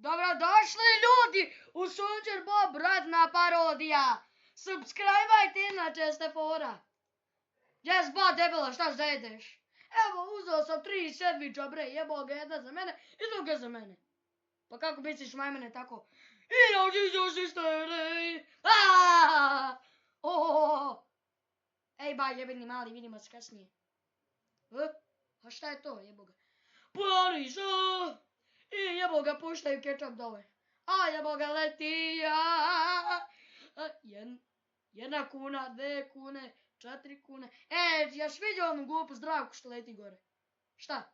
Dobrodošli ljudi u Sunđer Bob radna parodija. Subscribe-ajte inače ste fora. Jes ba debela, šta zajedeš? Evo uzeo sam 3 sandviča bre, jebo ga jedan za mene i druga za mene. Pa kako misliš majmene tako? I ja žižo sistere. Ej ba jebeni mali, vidimo se kasnije. A šta je to jebo ga? Pariša! I jebo ga puštaju kečap dole. A jebo ga leti. 1 kuna, 2 kune, 4 kune. Jaš vidio onu glupu zdravku što leti gore? Šta?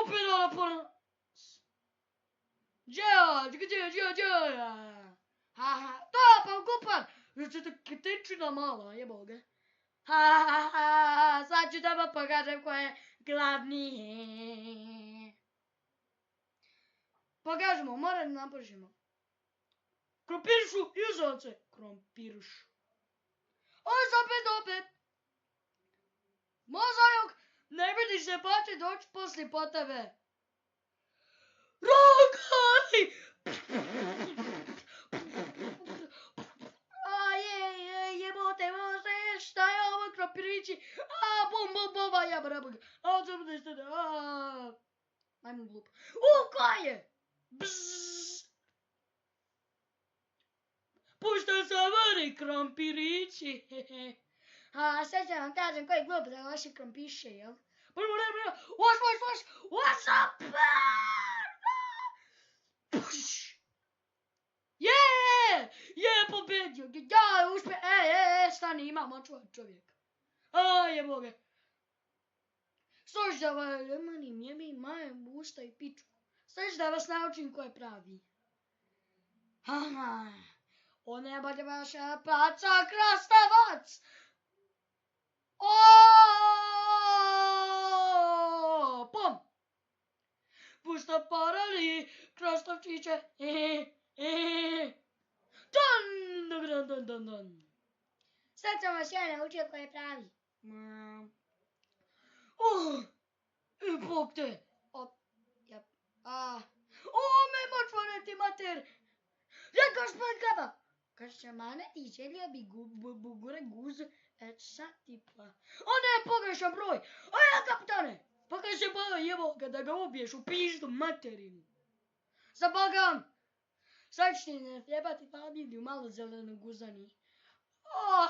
Upino na porno. Gdje? To pa gupar. Ketečina mala, jebo ga. Sad ću da vam pokažem ko je glavni. Pokažemo, moram da napišemo. Krompiršu i uzovce. Krompiršu. Opet. Mozajok, ne vidiš se pa će doći poslije po tebe. Rogani! Jebote, može, šta je ovo krompirići? Bom, ja brabuga. Ajmo glup. Ko je? Bzzz. Pušta se vani krompirići. Sad ću vam kažem koji je glup za vaše krompiše, jel? Wash, what's up? Pobedio. Ja, uspje. Stani, imamo čovjek. Jebo ga. Stoš da vas, jebi majem usta i pičku. Stoš da vas naučim ko je pravi. On je bolje vaša paca krastavac. Pom. Pušta parali krastavčiće. Don. Sad sam vas ja naučio ko je pravi. Bog te. Me močvarati mater. Ja gospod gaba. Kašćamane i želio bi bugure guzu sa tipa. Ne, pogrešan broj. Ja kapitane. Pa kaj se boja jebo da ga ubiješ u pištu materinu. Zabagam. Sad ću ti ne trebati familiju malo zeleno guzani.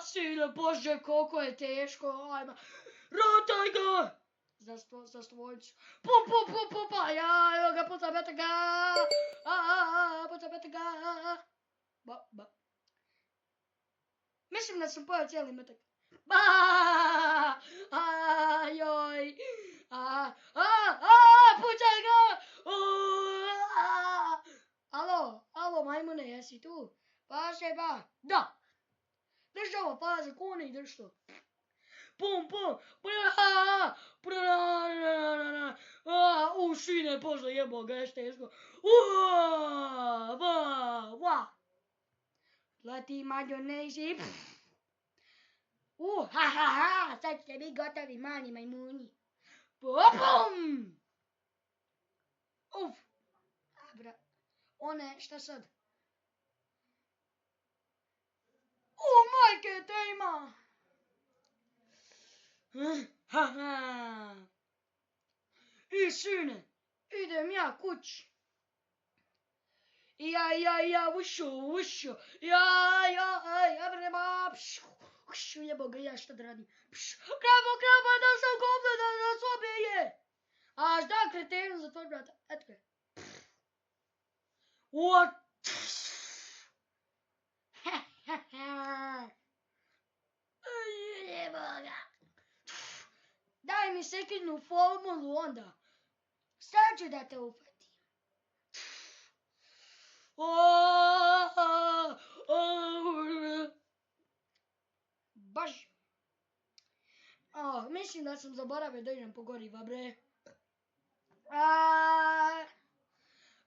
Sine Bože, koliko je teško. Ajma. Rotaj ga! Za stvojcu. Pum. Ja ga puca beta ga. Puca beta ga. Ba. Mislim da sam pojao cijeli metak. Joj. Pucaj ga. Alo, majmune, jesi tu? Paše ba. Da. Drži ovo, pazi, kune i drži to. Pum. Sine Bože, jebo ga, ješ teško. Leti majonezi. Sad ćete biti gotovi, mali majmuni. Pum. Abra. Šta sad? Majke te ima! I sine, idem ja kući. Ja, ušu. Ja, brema, jebo ga, ja šta da radim? Krabo, da sam govno da sobe je. Šta kretenu za tvoj brata? Eto ga. What? Daj mi sekretnu formulu onda. Sad ću da te ufatim. Baš. Mislim da sam zaboravio da idem po goriva, bre.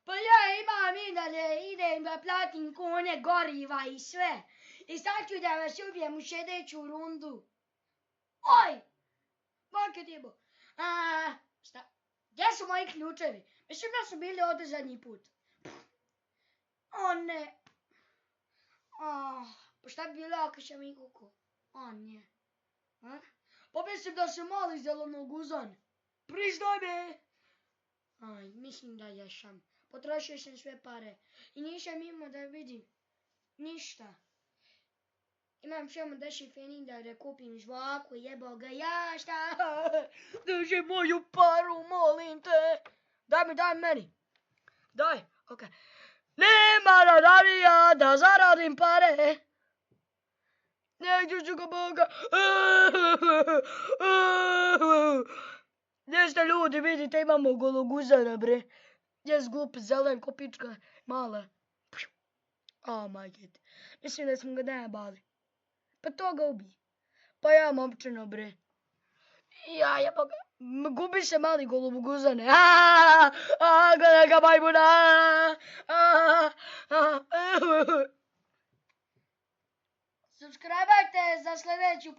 Pa ja imam i dalje, idem da platim konje, goriva i sve. I sad ću da vas ubijem u sljedeću rundu. Oj! Majke ti jebo. Šta? Gdje su su moji ključevi? Mislim da su bili ovdje zadnji put. O ne. Pa šta bi bilo ako će mi kuku? O nije. Pa mislim da se mali zeleno guzan. Priznaj me. Aj, mislim da jesam. Potrošio sam sve pare. I nisam imao da vidim. Ništa. Imam samo 10 feninga da kupim žvaku, jebao ga ja, šta? Drži moju paru, molim te. Daj meni. Daj, okej. Nema da navija da zaradim pare. Negdje ću ga Boga. Gdje ste ljudi, vidite, imamo gologuzara, bre. Jes glup, zelen, kopička, mala. Oh my god. Mislim da smo ga najebali. Pa to ga ubi. Pa ja momčino, bre. Ja jeboga. Gubi se mali gologuzane. Gledaj ga majmuna. Subscribajte za sljedeću